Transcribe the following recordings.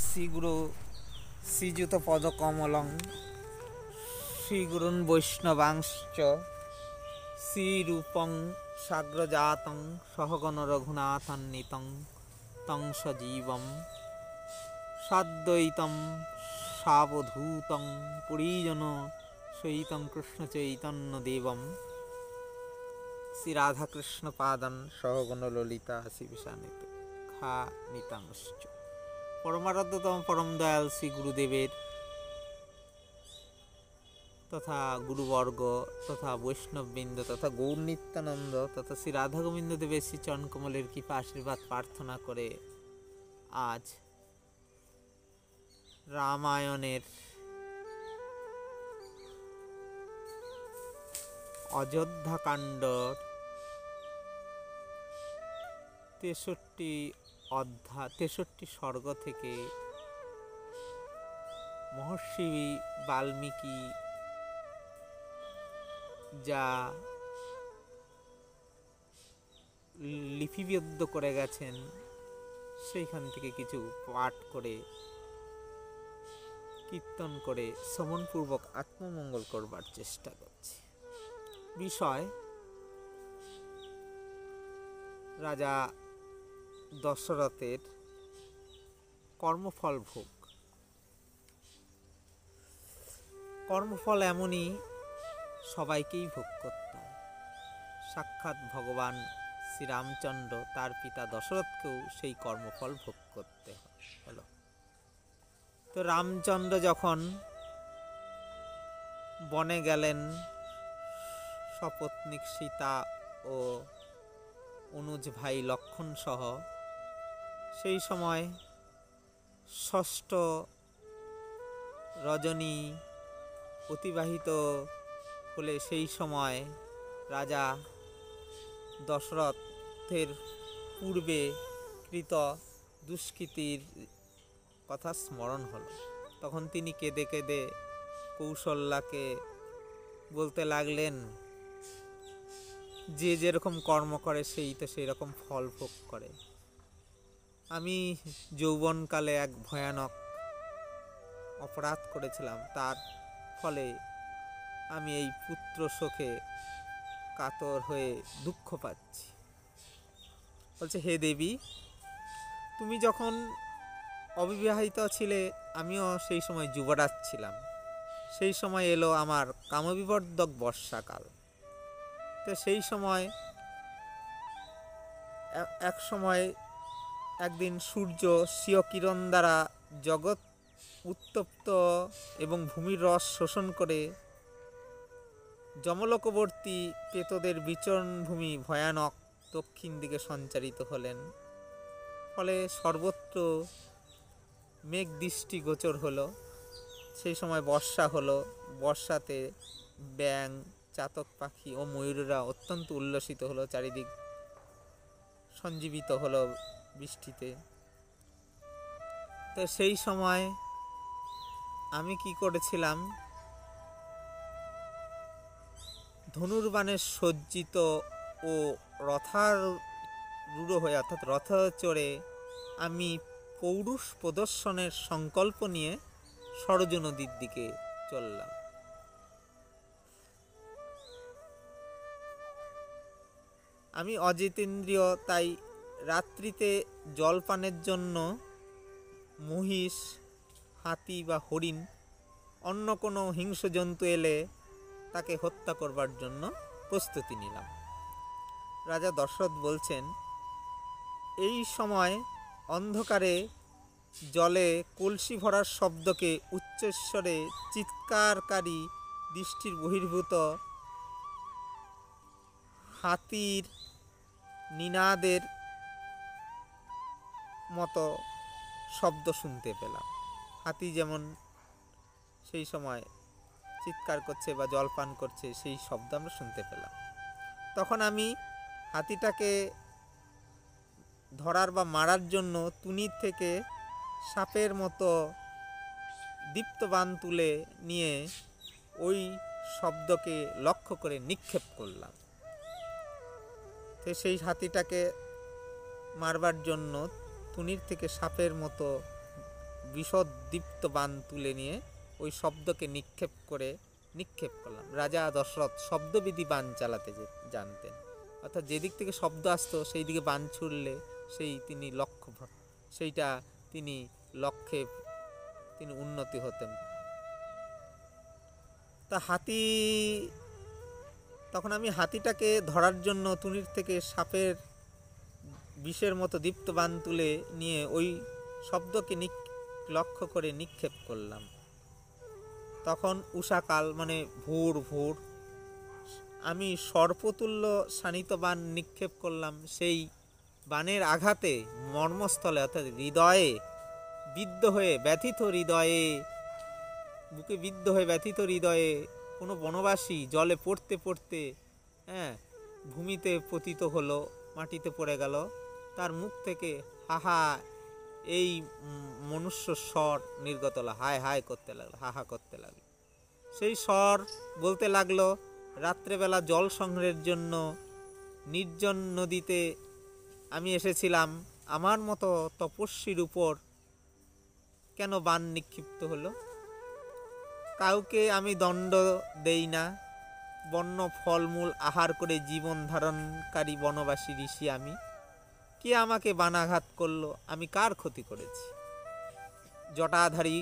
শ্রীগুরু শ্রীযুত পদকমলং শ্রীগুরুন বৈষ্ণবাংশ্চ শ্রীরূপং সাগ্রজাতং সহগণ রঘুনাথান্বিতং তং সজীবম সাদ্বৈতম সাবধূতং পরিজন সহিতং কৃষ্ণ চৈতন্য দেবম শ্রী রাধাকৃষ্ণ পাদন সহগণ ললিতা শিবিষানিত খা নিতাংশ্চ। পরমারাধ্যতম পরম দয়াল শ্রী গুরুদেবের তথা গুরুবর্গ তথা বৈষ্ণববৃন্দ তথা গৌর নিত্যানন্দ তথা শ্রী রাধা গোবিন্দ দেবের শ্রী চরণ কমলের কৃপা আশীর্বাদ প্রার্থনা করে আজ রামায়ণের অযোধ্যাকাণ্ড 63 স্বর্গ থেকে মহর্ষি বাল্মীকি যা লিপিবদ্ধ করে গেছেন সেইখান থেকে কিছু পাঠ করে কীর্তন করে শ্রবণপূর্বক আত্মমঙ্গল করবার চেষ্টা করছি। বিষয়: রাজা দশরথের কর্মফল ভোগ। কর্মফল এমনই, সবাইকেই ভোগ করতে হয়। সাক্ষাৎ ভগবান শ্রীরামচন্দ্র তার পিতা দশরথকেও সেই কর্মফল ভোগ করতে হলো। তো রামচন্দ্র যখন বনে গেলেন সপত্নীক সীতা ও অনুজ ভাই লক্ষণ সহ, সেই সময় ষষ্ঠ রজনী অতিবাহিত হলে সেই সময় রাজা দশরথের পূর্বে কৃত দুষ্কৃতির কথা স্মরণ হলো। তখন তিনি কেঁদে কেঁদে কৌশল্যাকে বলতে লাগলেন, যে যেরকম কর্ম করে সেই তো সেই রকম ফল ভোগ করে। আমি যৌবনকালে এক ভয়ানক অপরাধ করেছিলাম, তার ফলে আমি এই পুত্র শোকে কাতর হয়ে দুঃখ পাচ্ছি। বলছে, হে দেবী, তুমি যখন অবিবাহিত ছিলে, আমিও সেই সময় যুবরাজ ছিলাম। সেই সময় এলো আমার কামবিবর্ধক বর্ষাকাল। তো সেই সময় একদিন সূর্য স্বীয় কিরণ দ্বারা জগৎ উত্তপ্ত এবং ভূমির রস শোষণ করে যমলোকবর্তী প্রেতদের বিচরণভূমি ভয়ানক দক্ষিণ দিকে সঞ্চারিত হলেন। ফলে সর্বত্র মেঘ দৃষ্টি গোচর হলো। সেই সময় বর্ষা হলো। বর্ষাতে ব্যাঙ, চাতক পাখি ও ময়ূরেরা অত্যন্ত উল্লসিত হলো, চারিদিক সঞ্জীবিত হলো বৃষ্টিতে। তো সেই সময় আমি কি করেছিলাম, ধনুর্বাণে সজ্জিত ও রথারূঢ় হয়ে অর্থাৎ রথ চড়ে আমি পৌরুষ প্রদর্শনের সংকল্প নিয়ে সরযূ নদীর দিকে চললাম। আমি অজিতেন্দ্রিয়, তাই রাত্রিতে জলপানের জন্য মহিষ, হাতি বা হরিণ অন্য কোনো হিংস্র জন্তু এলে তাকে হত্যা করবার জন্য প্রস্তুতি নিলাম। রাজা দশরথ বলছেন, এই সময় অন্ধকারে জলে কলসি ভরার শব্দকে উচ্চস্বরে চিৎকারকারী দৃষ্টির বহির্ভূত হাতির নিনাদের মতো শব্দ শুনতে পেলাম। হাতি যেমন সেই সময় চিৎকার করছে বা জলপান করছে, সেই শব্দ আমরা শুনতে পেলাম। তখন আমি হাতিটাকে ধরার বা মারার জন্য তুনির থেকে সাপের মতো দীপ্তবাণ তুলে নিয়ে ওই শব্দকে লক্ষ্য করে নিক্ষেপ করলাম। তো সেই হাতিটাকে মারবার জন্য তুনির থেকে সাপের মতো বিষদদীপ্ত বাণ তুলে নিয়ে ওই শব্দকে নিক্ষেপ করলাম। রাজা দশরথ শব্দবিধি বাণ চালাতে জানতেন, অর্থাৎ যেদিক থেকে শব্দ আসতো সেই দিকে বাণ ছুড়লে তিনি লক্ষ্যে উন্নতি হতেন। তা তখন আমি হাতিটাকে ধরার জন্য তুনির থেকে সাপের বিষের মতো দীপ্ত বাণ তুলে নিয়ে ওই শব্দকে লক্ষ্য করে নিক্ষেপ করলাম। তখন উষাকাল, মানে ভোর ভোর, আমি সর্পতুল্য শানিত বাণ নিক্ষেপ করলাম। সেই বাণের আঘাতে মর্মস্থলে অর্থাৎ হৃদয়ে বিদ্ধ হয়ে ব্যথিত হৃদয়ে কোনো বনবাসী জলে পড়তে পড়তে ভূমিতে পতিত হলো, মাটিতে পড়ে গেল। তার মুখ থেকে হাহা এই মনুষ্য স্বর নির্গত হলো, হায় হায় করতে লাগলো, হাহা করতে লাগলো। সেই স্বর বলতে লাগলো, রাত্রেবেলা জল সংগ্রহের জন্য নির্জন নদীতে আমি এসেছিলাম, আমার মতো তপস্বীর উপর কেন বাণ নিক্ষিপ্ত হলো? কাউকে আমি দণ্ড দেই না, বন্য ফলমূল আহার করে জীবন ধারণকারী বনবাসী ঋষি আমি। কে আমাকে বাণাঘাত করলো? আমি কার ক্ষতি করেছি? জটাধারী,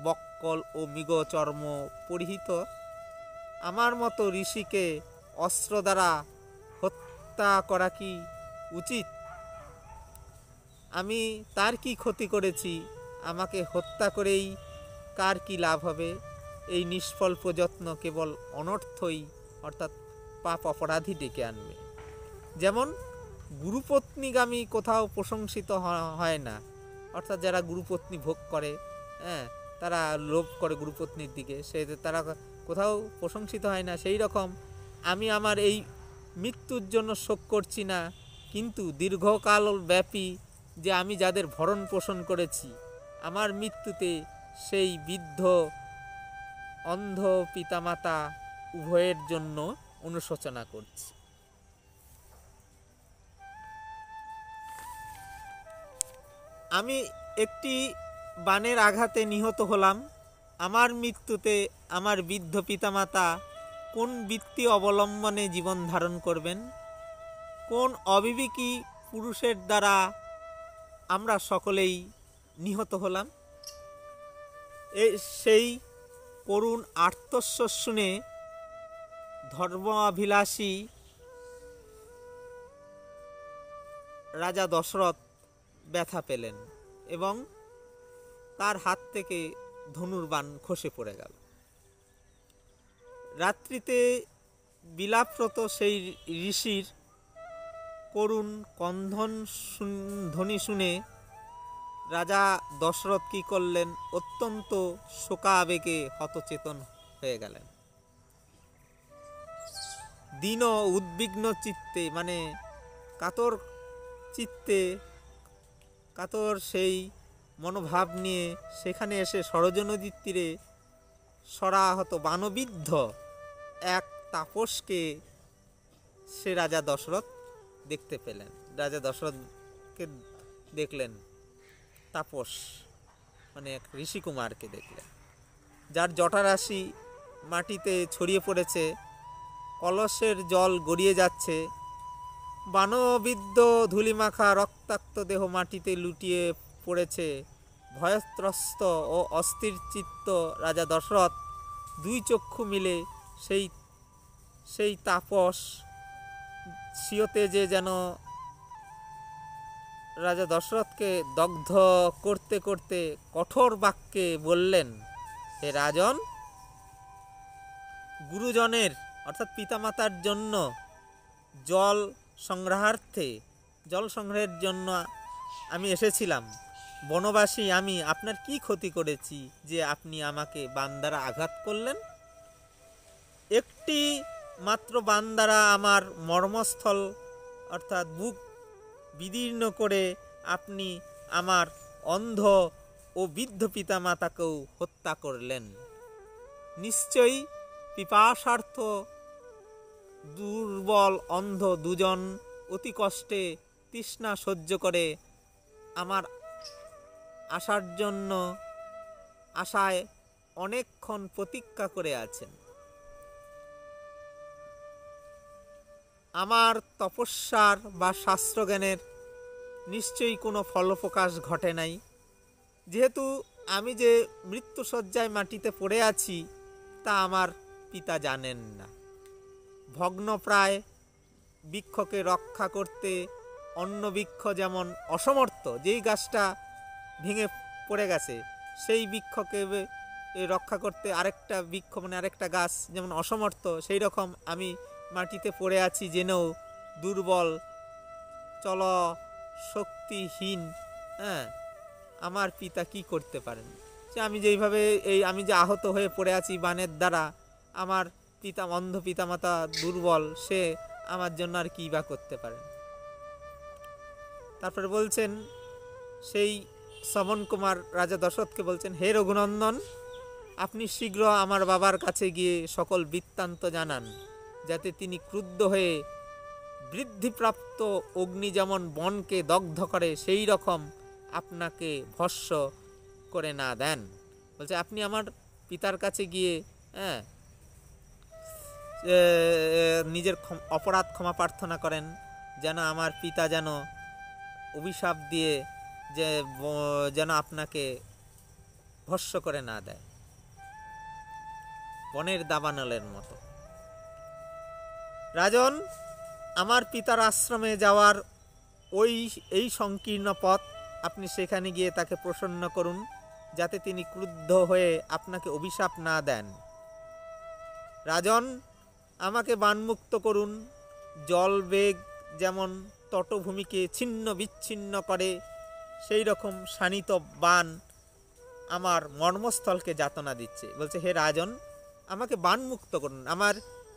বক্কল ও মৃগ চর্ম পরিহিত আমার মতো ঋষিকে অস্ত্র দ্বারা হত্যা করা কি উচিত? আমি তার কি ক্ষতি করেছি? আমাকে হত্যা করেই কার কি লাভ হবে? এই নিষ্ফল প্রযত্ন কেবল অনর্থই অর্থাৎ পাপ অপরাধী ডেকে আনবে। যেমন গুরুপত্নীগামী কোথাও প্রশংসিত হয় না, অর্থাৎ যারা গুরুপত্নী ভোগ করে, তারা লোভ করে গুরুপত্নীর দিকে, তারা কোথাও প্রশংসিত হয় না। সেই রকম আমি আমার এই মৃত্যুর জন্য শোক করছি না, কিন্তু দীর্ঘকাল ব্যাপী যে আমি যাদের ভরণ পোষণ করেছি, আমার মৃত্যুতে সেই বৃদ্ধ অন্ধ পিতামাতা উভয়ের জন্য অনুশোচনা করছি। আমি একটি বাণের আঘাতে নিহত হলাম, আমার মৃত্যুতে আমার বৃদ্ধ পিতামাতা কোন বৃত্তি অবলম্বনে জীবন ধারণ করবেন? কোন অবিবেকী পুরুষের দ্বারা আমরা সকলেই নিহত হলাম? সেই করুণ আর্তস্বর শুনে ধর্মাভিলাষী রাজা দশরথ ব্যথা পেলেন এবং তার হাত থেকে ধনুর্বাণ খসে পড়ে গেল। রাত্রিতে বিলাপরত সেই ঋষির করুণ ক্রন্দন ধ্বনি শুনে রাজা দশরথ কি করলেন? অত্যন্ত শোকাবেগে হতচেতন হয়ে গেলেন। দীন উদ্বিগ্ন চিত্তে, মানে কাতর চিত্তে, কাতর সেই মনোভাব নিয়ে সেখানে এসে সরজ নদীর তীরে সরাহত বাণবিদ্ধ এক তাপসকে সে রাজা দশরথ দেখতে পেলেন। রাজা দশরথকে দেখলেন, তাপস মানে এক ঋষিকুমারকে দেখলেন, যার জটারাশি মাটিতে ছড়িয়ে পড়েছে, কলসের জল গড়িয়ে যাচ্ছে, বাণবিদ্ধ ধূলিমাখা রক্তাক্ত দেহ মাটিতে লুটিয়ে পড়েছে। ভয়ত্রস্ত ও অস্থির চিত্ত রাজা দশরথ দুই চক্ষু মিলে সেই তাপস স্বীয় তেজে যেন রাজা দশরথকে দগ্ধ করতে করতে কঠোর বাক্যে বললেন, হে রাজন, গুরুজনের অর্থাৎ পিতামাতার জন্য জল সংগ্রহের জন্য আমি এসেছিলাম। বনবাসী আমি আপনার কি ক্ষতি করেছি যে আপনি আমাকে বাণ দ্বারা আঘাত করলেন? একটি মাত্র বাণ দ্বারা আমার মর্মস্থল অর্থাৎ বুক বিদীর্ণ করে আপনি আমার অন্ধ ও বৃদ্ধ পিতামাতাকেও হত্যা করলেন। নিশ্চয়ই পিপাসার্থ দুর্বল অন্ধ দুজন অতি কষ্টে তৃষ্ণা সহ্য করে আমার আসার জন্য আশায় অনেকক্ষণ প্রতীক্ষা করে আছেন। আমার তপস্যার বা শাস্ত্রজ্ঞানের নিশ্চয়ই কোনো ফলপ্রকাশ ঘটে নাই, যেহেতু আমি যে মৃত্যুশয্যায় মাটিতে পড়ে আছি তা আমার পিতা জানেন না। ভগ্নপ্রায় বৃক্ষকে রক্ষা করতে অন্য বৃক্ষ যেমন অসমর্থ, যেই গাছটা ভেঙে পড়ে গেছে সেই বৃক্ষকে রক্ষা করতে আরেকটা বৃক্ষ মানে আরেকটা গাছ যেমন অসমর্থ, সেই রকম আমি মাটিতে পড়ে আছি জেনেও দুর্বল, চল শক্তিহীন। হ্যাঁ, আমার পিতা কি করতে পারেন? যে আমি যেইভাবে আমি যে আহত হয়ে পড়ে আছি বানের দ্বারা, আমার অন্ধ পিতামাতা দুর্বল, সে আমার জন্য আর কি বা করতে পারেন। তারপরে বলছেন, সেই শ্রবণ কুমার রাজা দশরথকে বলছেন, হে রঘুনন্দন, আপনি শীঘ্র আমার বাবার কাছে গিয়ে সকল বৃত্তান্ত জানান, যাতে তিনি ক্রুদ্ধ হয়ে বৃদ্ধিপ্রাপ্ত অগ্নি যেমন বনকে দগ্ধ করে সেই রকম আপনাকে ভস্ম করে না দেন। বলছে আপনি আমার পিতার কাছে গিয়ে নিজের অপরাধ ক্ষমা প্রার্থনা করেন, যেন আমার পিতা যেন অভিশাপ দিয়ে যেন আপনাকে ভস্ম করে না দেয়, বনের দাবানলের মতো। রাজন, আমার পিতার আশ্রমে যাওয়ার এই সংকীর্ণ পথ, আপনি সেখানে গিয়ে তাকে প্রসন্ন করুন, যাতে তিনি ক্রুদ্ধ হয়ে আপনাকে অভিশাপ না দেন। রাজন, আমাকে বানমুক্ত করুন। জলবেগ যেমন তটভূমিকে ছিন্ন বিচ্ছিন্ন করে, সেই রকম শানিত বান আমার মর্মস্থলকে যাতনা দিচ্ছে। বলছে, হে রাজন, আমাকে বানমুক্ত করুন। আমার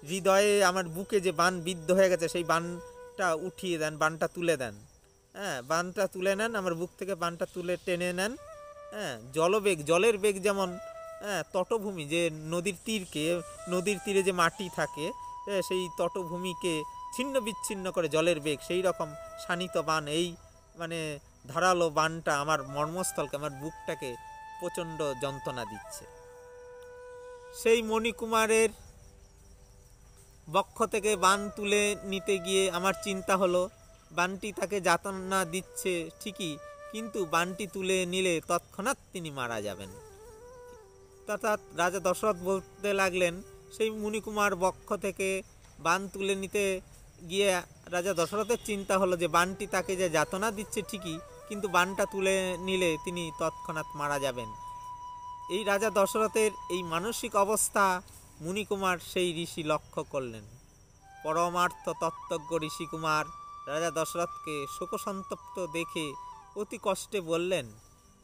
হৃদয়ে, আমার বুকে যে বান বিদ্ধ হয়ে গেছে সেই বানটা উঠিয়ে দেন, বানটা তুলে দেন। হ্যাঁ, বানটা তুলে নেন, আমার বুক থেকে বানটা তুলে টেনে নেন। হ্যাঁ, জলবেগ, জলের বেগ যেমন তটভূমি, যে নদীর তীরে যে মাটি থাকে সেই তটভূমিকে ছিন্ন বিচ্ছিন্ন করে জলের বেগ, সেই রকম শানিত বান, এই মানে ধারালো বানটা আমার মর্মস্থলকে, আমার বুকটাকে প্রচণ্ড যন্ত্রণা দিচ্ছে। সেই মণিকুমারের বক্ষ থেকে বান তুলে নিতে গিয়ে আমার চিন্তা হলো, বানটি তাকে যাতনা দিচ্ছে ঠিকই, কিন্তু বানটি তুলে নিলে তৎক্ষণাৎ তিনি মারা যাবেন। অর্থাৎ রাজা দশরথ বলতে লাগলেন, সেই মুনিকুমার বক্ষ থেকে বান তুলে নিতে গিয়ে রাজা দশরথের চিন্তা হলো যে বানটি তাকে যে যাতনা দিচ্ছে ঠিকই, কিন্তু বানটা তুলে নিলে তিনি তৎক্ষণাৎ মারা যাবেন। এই রাজা দশরথের এই মানসিক অবস্থা মুনিকুমার সেই ঋষি লক্ষ্য করলেন। পরমার্থ তত্ত্বজ্ঞ ঋষিকুমার রাজা দশরথকে শোকসন্তপ্ত দেখে অতি কষ্টে বললেন,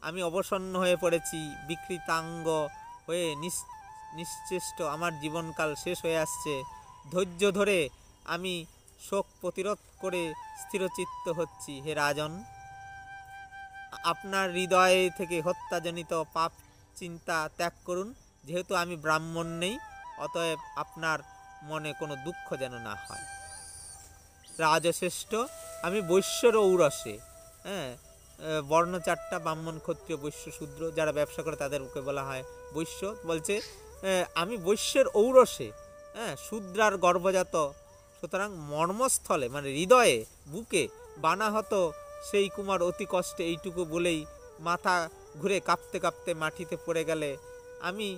আমি অবসন্ন হয়ে পড়েছি, বিকৃতাঙ্গ হয়ে নিশ্চেষ্ট, আমার জীবনকাল শেষ হয়ে আসছে। ধৈর্য ধরে আমি শোক প্রতিরোধ করে স্থিরচিত্ত হচ্ছি। হে রাজন, আপনার হৃদয় থেকে হত্যাজনিত পাপ চিন্তা ত্যাগ করুন। যেহেতু আমি ব্রাহ্মণ নেই, অতএব আপনার মনে কোনো দুঃখ যেন না হয়। রাজশ্রেষ্ঠ, আমি বৈশ্যর ঔরসে, বর্ণ চারটা, ব্রাহ্মণ, ক্ষত্রিয়, বৈশ্য, শূদ্র, যারা ব্যবসা করে তাদেরকে বলা হয় বৈশ্য। বলছে আমি বৈশ্যের ঔরসে, শূদ্রার গর্ভজাত, সুতরাং মর্মস্থলে মানে হৃদয়ে, বুকে বানাহত সেই কুমার অতি কষ্টে এইটুকু বলেই মাথা ঘুরে কাঁপতে কাঁপতে মাটিতে পড়ে গেলে আমি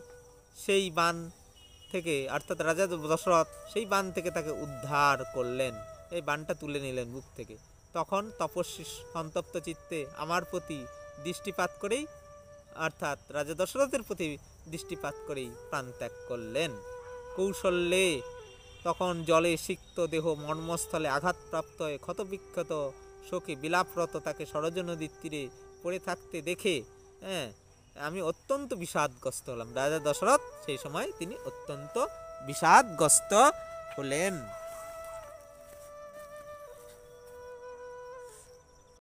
সেই বান থেকে, অর্থাৎ রাজা দশরথ সেই বান থেকে তাকে উদ্ধার করলেন, এই বানটা তুলে নিলেন বুক থেকে। তখন তপস্বী সন্তপ্ত চিত্তে আমার প্রতি দৃষ্টিপাত করেই, অর্থাৎ রাজা দশরথের প্রতি দৃষ্টিপাত করেই প্রাণত্যাগ করলেন। কৌশল্যে তখন জলে সিক্ত দেহ মর্মস্থলে আঘাতপ্রাপ্ত হয়ে ক্ষতবিক্ষত শোকে বিলাপরত তাকে সরজ নদীর তীরে পড়ে থাকতে দেখে আমি অত্যন্ত বিষাদগ্রস্ত হলাম। রাজা দশরথ সেই সময় তিনি অত্যন্ত বিষাদগ্রস্ত হলেন।